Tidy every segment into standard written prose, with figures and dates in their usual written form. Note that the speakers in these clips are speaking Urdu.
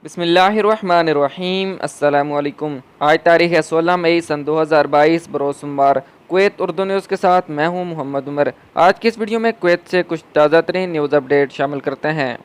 بسم اللہ الرحمن الرحیم۔ السلام علیکم۔ آج تاریخ 16 مئی سن 2022 بروز سوموار۔ کویت اردو نیوز کے ساتھ میں ہوں محمد عمر۔ آج کی اس ویڈیو میں کویت سے کچھ تازہ ترین نیوز اپڈیٹ شامل کرتے ہیں۔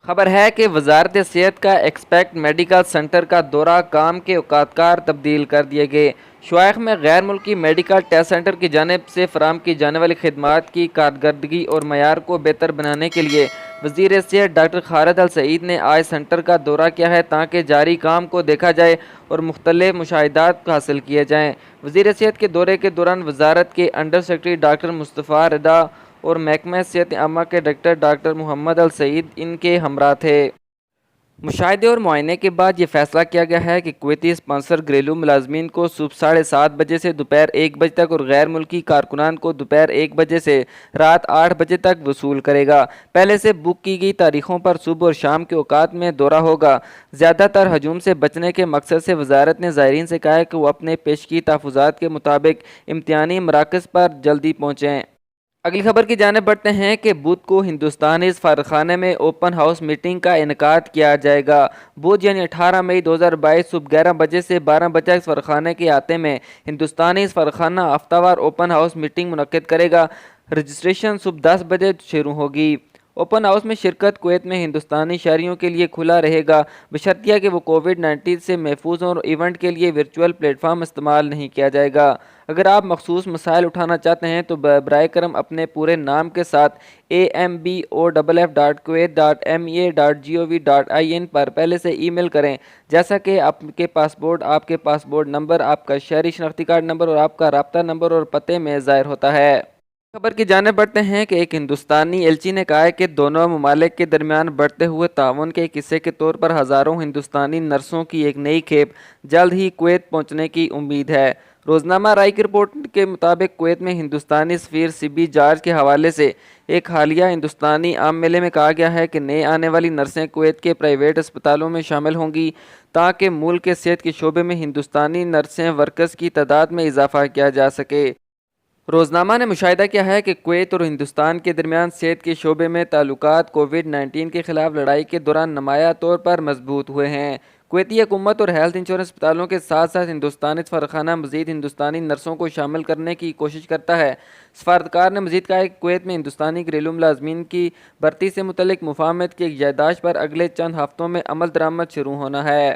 خبر ہے کہ وزارت صحت کا ایکسپیکٹ میڈیکل سینٹر کا دورہ کام کے اوقات کار تبدیل کر دیے گئے۔ شوائخ میں غیر ملکی میڈیکل ٹیسٹ سینٹر کی جانب سے فراہم کی جانے والی خدمات کی کارکردگی اور معیار کو بہتر بنانے کے لیے وزیر صحت ڈاکٹر خالد السعید نے آج سینٹر کا دورہ کیا ہے تاکہ جاری کام کو دیکھا جائے اور مختلف مشاہدات حاصل کیے جائیں۔ وزیر صحت کے دورے کے دوران وزارت کے انڈر سیکرٹری ڈاکٹر مصطفیٰ رضا اور محکمہ صحت عامہ کے ڈائریکٹر ڈاکٹر محمد السعید ان کے ہمراہ تھے۔ مشاہدے اور معائنے کے بعد یہ فیصلہ کیا گیا ہے کہ کویتی اسپانسر گھریلو ملازمین کو صبح 7:30 بجے سے دوپہر 1 بجے تک اور غیر ملکی کارکنان کو دوپہر 1 بجے سے رات 8 بجے تک وصول کرے گا۔ پہلے سے بک کی گئی تاریخوں پر صبح اور شام کے اوقات میں دورہ ہوگا۔ زیادہ تر ہجوم سے بچنے کے مقصد سے وزارت نے زائرین سے کہا ہے کہ وہ اپنے پیشگی تحفظات کے مطابق امتحانی مراکز پر جلدی پہنچیں۔ اگلی خبر کی جانب بڑھتے ہیں کہ بدھ کو ہندوستانی سفارتخانے میں اوپن ہاؤس میٹنگ کا انعقاد کیا جائے گا۔ بدھ یعنی 18 مئی 2022 صبح 11 بجے سے 12 بجے تک سفارتخانے کے احاطے میں ہندوستانی سفارتخانہ ہفتہ وار اوپن ہاؤس میٹنگ منعقد کرے گا۔ رجسٹریشن صبح 10 بجے شروع ہوگی۔ اوپن ہاؤس میں شرکت کویت میں ہندوستانی شہریوں کے لیے کھلا رہے گا بشرطیہ کہ وہ کووڈ-19 سے محفوظ ہوں اور ایونٹ کے لیے ورچوئل پلیٹ فارم استعمال نہیں کیا جائے گا۔ اگر آپ مخصوص مسائل اٹھانا چاہتے ہیں تو برائے کرم اپنے پورے نام کے ساتھ amboff.kuwait.mea.gov.in پر پہلے سے ای میل کریں، جیسا کہ آپ کے پاسپورٹ نمبر، آپ کا شہری شناختی کارڈ نمبر اور آپ کا رابطہ نمبر اور پتے میں ظاہر ہوتا ہے۔ خبر کی جانب بڑھتے ہیں کہ ایک ہندوستانی ایلچی نے کہا ہے کہ دونوں ممالک کے درمیان بڑھتے ہوئے تعاون کے ایک حصے کے طور پر ہزاروں ہندوستانی نرسوں کی ایک نئی کھیپ جلد ہی کویت پہنچنے کی امید ہے۔ روزنامہ رائے کی رپورٹ کے مطابق کویت میں ہندوستانی سفیر سبی جارج کے حوالے سے ایک حالیہ ہندوستانی عام میلے میں کہا گیا ہے کہ نئے آنے والی نرسیں کویت کے پرائیویٹ اسپتالوں میں شامل ہوں گی تاکہ ملک کے صحت کے شعبے میں ہندوستانی نرسیں ورکرز کی تعداد میں اضافہ کیا جا سکے۔ روزنامہ نے مشاہدہ کیا ہے کہ کویت اور ہندوستان کے درمیان صحت کے شعبے میں تعلقات کووڈ-19 کے خلاف لڑائی کے دوران نمایاں طور پر مضبوط ہوئے ہیں۔ کویتی حکومت اور ہیلتھ انشورنس اسپتالوں کے ساتھ ساتھ ہندوستانی سفارتخانہ مزید ہندوستانی نرسوں کو شامل کرنے کی کوشش کرتا ہے۔ سفارتکار نے مزید کہا کہ کویت میں ہندوستانی گھریلو ملازمین کی بھرتی سے متعلق مفاہمت کی ایک یادداشت پر اگلے چند ہفتوں میں عمل درآمد شروع ہونا ہے۔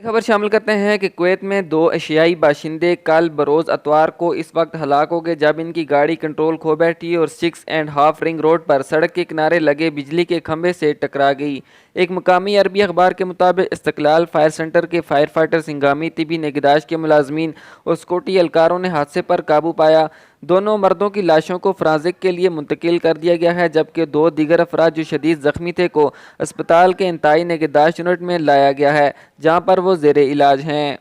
خبر شامل کرتے ہیں کہ کویت میں 2 ایشیائی باشندے کل بروز اتوار کو اس وقت ہلاک ہو گئے جب ان کی گاڑی کنٹرول کھو بیٹھی اور 6.5 رنگ روڈ پر سڑک کے کنارے لگے بجلی کے کھمبے سے ٹکرا گئی۔ ایک مقامی عربی اخبار کے مطابق استقلال فائر سینٹر کے فائر فائٹرز، ہنگامی طبی نگہداشت کے ملازمین اور سیکورٹی اہلکاروں نے حادثے پر قابو پایا۔ دونوں مردوں کی لاشوں کو فرانزک کے لیے منتقل کر دیا گیا ہے جبکہ 2 دیگر افراد جو شدید زخمی تھے کو اسپتال کے انتہائی نگہداشت یونٹ میں لایا گیا ہے جہاں پر وہ زیر علاج ہیں۔